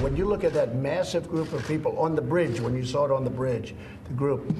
When you look at that massive group of people on the bridge, when you saw it on the bridge, the group,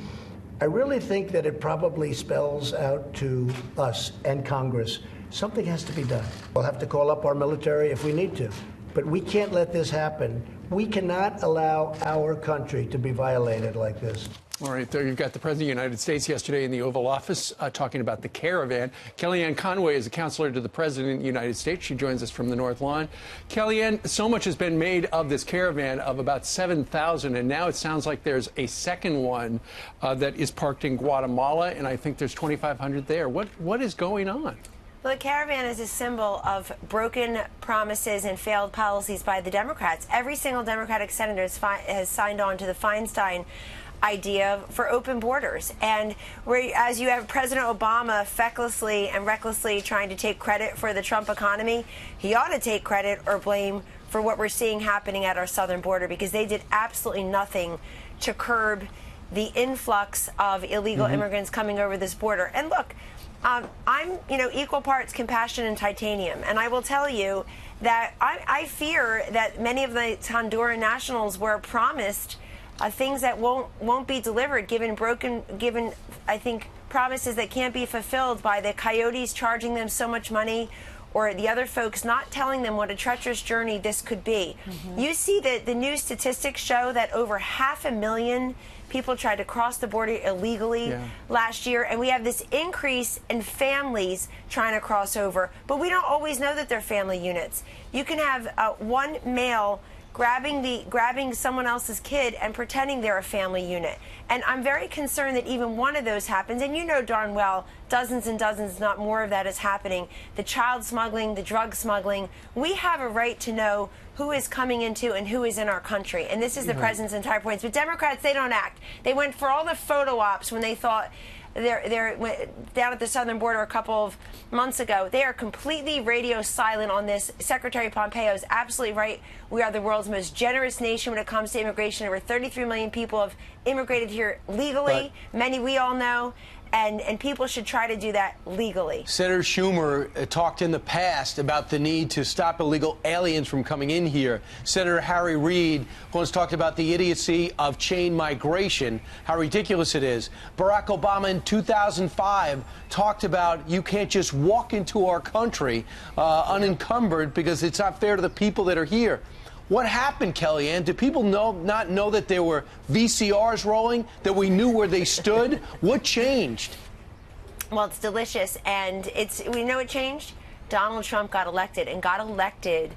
I really think that it probably spells out to us and Congress, something has to be done. We'll have to call up our military if we need to, but we can't let this happen. We cannot allow our country to be violated like this. All right, there you've got the President of the United States yesterday in the Oval Office talking about the Caravan. Kellyanne Conway is a counselor to the President of the United States. She joins us from the North Lawn. Kellyanne, so much has been made of this Caravan of about 7,000, and now it sounds like there's a second one that is parked in Guatemala, and I think there's 2,500 there. What is going on? Well, the Caravan is a symbol of broken promises and failed policies by the Democrats. Every single Democratic senator has signed on to the Feinstein idea for open borders. And as you have President Obama fecklessly and recklessly trying to take credit for the Trump economy, he ought to take credit or blame for what we're seeing happening at our southern border, because they did absolutely nothing to curb the influx of illegal immigrants coming over this border. And look, I'm, equal parts compassion and titanium. And I will tell you that I fear that many of the Honduran nationals were promised things that won't be delivered, given I think promises that can't be fulfilled by the coyotes charging them so much money, or the other folks not telling them what a treacherous journey this could be. You see that the new statistics show that over 500,000 people tried to cross the border illegally last year, and we have this increase in families trying to cross over, but we don't always know that they're family units. You can have one male grabbing someone else's kid and pretending they're a family unit. And I'm very concerned that even one of those happens. And you know darn well, dozens and dozens, not more of that is happening. The child smuggling, the drug smuggling. We have a right to know who is coming into and who is in our country. And this is the president's entire point. But Democrats, they don't act. They went for all the photo ops when they thought they're down at the southern border a couple of months ago. They are completely radio silent on this. Secretary Pompeo is absolutely right. We are the world's most generous nation when it comes to immigration. Over 33 million people have immigrated here legally. Many we all know. And people should try to do that legally. Senator Schumer talked in the past about the need to stop illegal aliens from coming in here. Senator Harry Reid once talked about the idiocy of chain migration, how ridiculous it is. Barack Obama in 2005 talked about you can't just walk into our country unencumbered because it's not fair to the people that are here. What happened, Kellyanne? Do people not know that there were VCRs rolling, that we knew where they stood? What changed? Well, it's delicious, and we know it changed. Donald Trump got elected, and got elected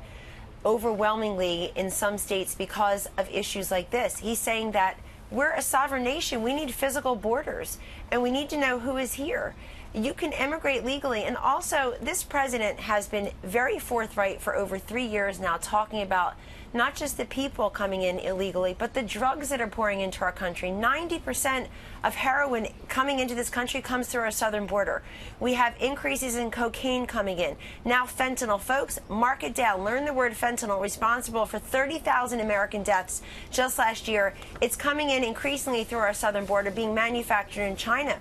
overwhelmingly in some states because of issues like this. He's saying that we're a sovereign nation. We need physical borders, and we need to know who is here. You can immigrate legally. And also, this president has been very forthright for over 3 years now, talking about not just the people coming in illegally, but the drugs that are pouring into our country. 90% of heroin coming into this country comes through our southern border. We have increases in cocaine coming in. Now fentanyl. Folks, mark it down. Learn the word fentanyl, responsible for 30,000 American deaths just last year. It's coming in increasingly through our southern border, being manufactured in China.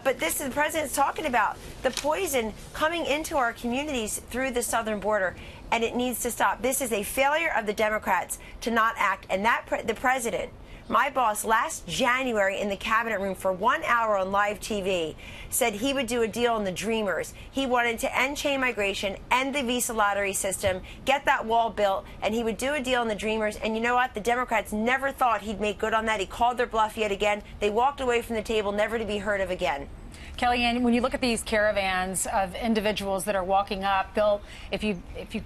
But this is the president's talking about the poison coming into our communities through the southern border, and it needs to stop. This is a failure of the Democrats to not act. And the president, my boss, last January in the cabinet room for 1 hour on live TV, said he would do a deal on the Dreamers. He wanted to end chain migration, end the visa lottery system, get that wall built, and he would do a deal on the Dreamers. And you know what? The Democrats never thought he'd make good on that. He called their bluff yet again. They walked away from the table, never to be heard of again. Kellyanne, when you look at these caravans of individuals that are walking up, if you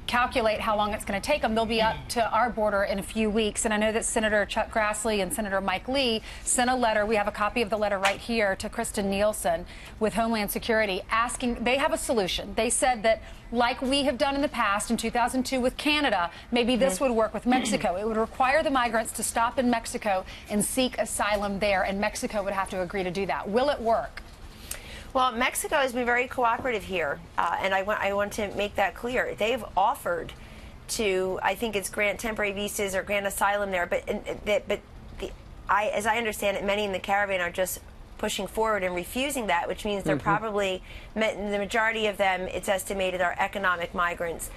calculate how long it's going to take them, they'll be up to our border in a few weeks. And I know that Senator Chuck Grassley and Senator Mike Lee sent a letter. We have a copy of the letter right here to Kristen Nielsen with Homeland Security, asking, they have a solution. They said that, like we have done in the past in 2002 with Canada, maybe this would work with Mexico. It would require the migrants to stop in Mexico and seek asylum there, and Mexico would have to agree to do that. Will it work? Well, Mexico has been very cooperative here, and I want to make that clear. They've offered to, I think it's grant temporary visas or grant asylum there, as I understand it, many in the Caravan are just pushing forward and refusing that, which means they're probably, the majority of them, it's estimated, are economic migrants.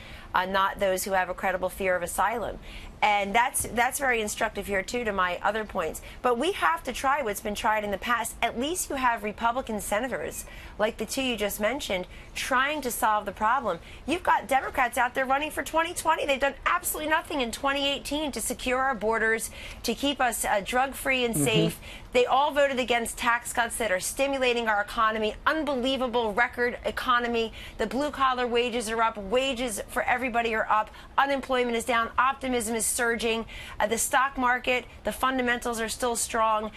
not those who have a credible fear of asylum. And that's very instructive here, too, to my other points. But we have to try what's been tried in the past. At least you have Republican senators, like the two you just mentioned, trying to solve the problem. You've got Democrats out there running for 2020. They've done absolutely nothing in 2018 to secure our borders, to keep us drug-free and safe. They all voted against tax cuts that are stimulating our economy. Unbelievable record economy. The blue-collar wages are up. Wages for everybody are up. Unemployment is down. Optimism is surging. The stock market, the fundamentals are still strong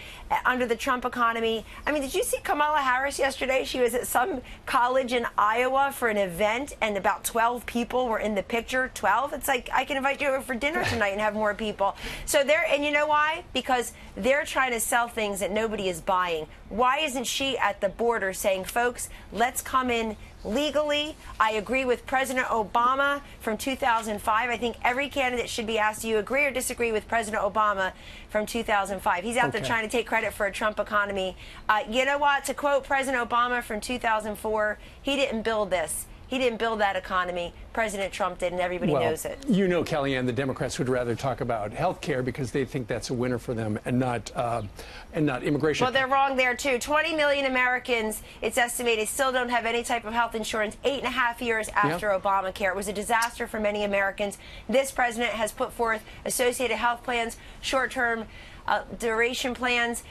under the Trump economy. I mean, did you see Kamala Harris yesterday? She was at some college in Iowa for an event, and about 12 people were in the picture. 12? It's like, I can invite you over for dinner tonight and have more people. So and you know why? Because they're trying to sell things that nobody is buying. Why isn't she at the border saying, folks, let's come in legally? I agree with President Obama from 2005. I think every candidate should be asked, do you agree or disagree with President Obama from 2005? He's out there trying to take credit for a Trump economy. You know what? To quote President Obama from 2004, he didn't build this. He didn't build that economy. President Trump did, and everybody knows it. You know, Kellyanne, the Democrats would rather talk about health care because they think that's a winner for them, and not immigration. Well, they're wrong there, too. 20 million Americans, it's estimated, still don't have any type of health insurance 8.5 years after Obamacare. It was a disaster for many Americans. This president has put forth associated health plans, short-term duration plans.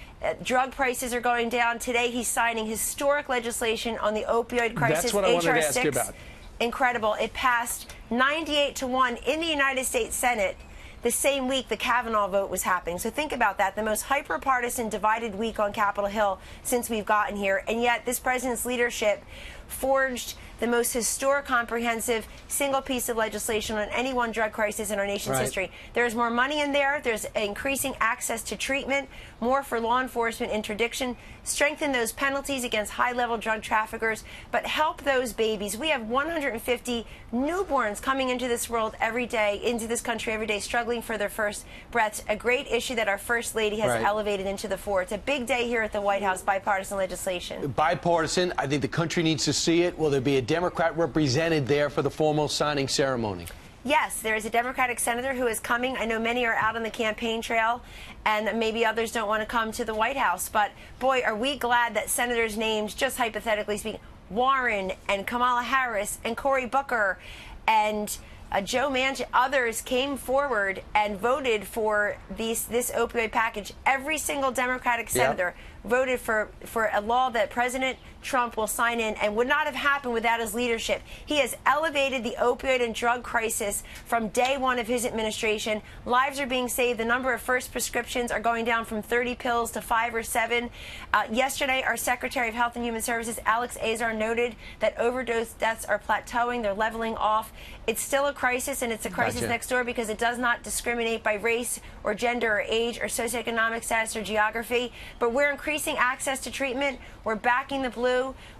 Drug prices are going down. Today, he's signing historic legislation on the opioid crisis. That's what I wanted to ask you HR 6. about. Incredible. It passed 98-1 in the United States Senate the same week the Kavanaugh vote was happening. So think about that. The most hyper-partisan, divided week on Capitol Hill since we've gotten here. And yet this president's leadership forged the most historic, comprehensive, single piece of legislation on any one drug crisis in our nation's history. There's more money in there. There's increasing access to treatment, more for law enforcement interdiction, strengthen those penalties against high-level drug traffickers, but help those babies. We have 150 newborns coming into this world every day, into this country every day, struggling for their first breaths. A great issue that our First Lady has elevated into the fore. It's a big day here at the White House, bipartisan legislation. Bipartisan. I think the country needs to see it. Will there be a Democrat represented there for the formal signing ceremony? Yes, there is a Democratic senator who is coming. I know many are out on the campaign trail, and maybe others don't want to come to the White House. But, boy, are we glad that senators named, just hypothetically speaking, Warren and Kamala Harris and Cory Booker and Joe Manchin, others came forward and voted for this opioid package. Every single Democratic senator voted for a law that President Trump will sign in, and would not have happened without his leadership. He has elevated the opioid and drug crisis from day one of his administration. Lives are being saved. The number of first prescriptions are going down from 30 pills to 5 or 7. Yesterday, our Secretary of Health and Human Services, Alex Azar, noted that overdose deaths are plateauing. They're leveling off. It's still a crisis, and it's a crisis next door because it does not discriminate by race or gender or age or socioeconomic status or geography. But we're increasing access to treatment. We're backing the blue.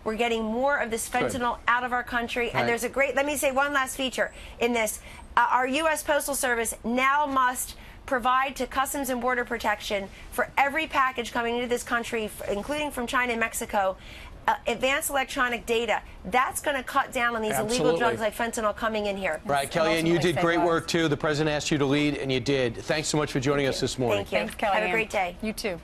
We're getting more of this fentanyl out of our country. And there's a great, let me say one last feature in this. Our U.S. Postal Service now must provide to Customs and Border Protection for every package coming into this country, including from China and Mexico, advanced electronic data. That's going to cut down on these illegal drugs like fentanyl coming in here. Right, Kellyanne, you did great work, too. The president asked you to lead, and you did. Thanks so much for joining us this morning. Thank you. Thanks, Kellyanne. Have a great day. You too.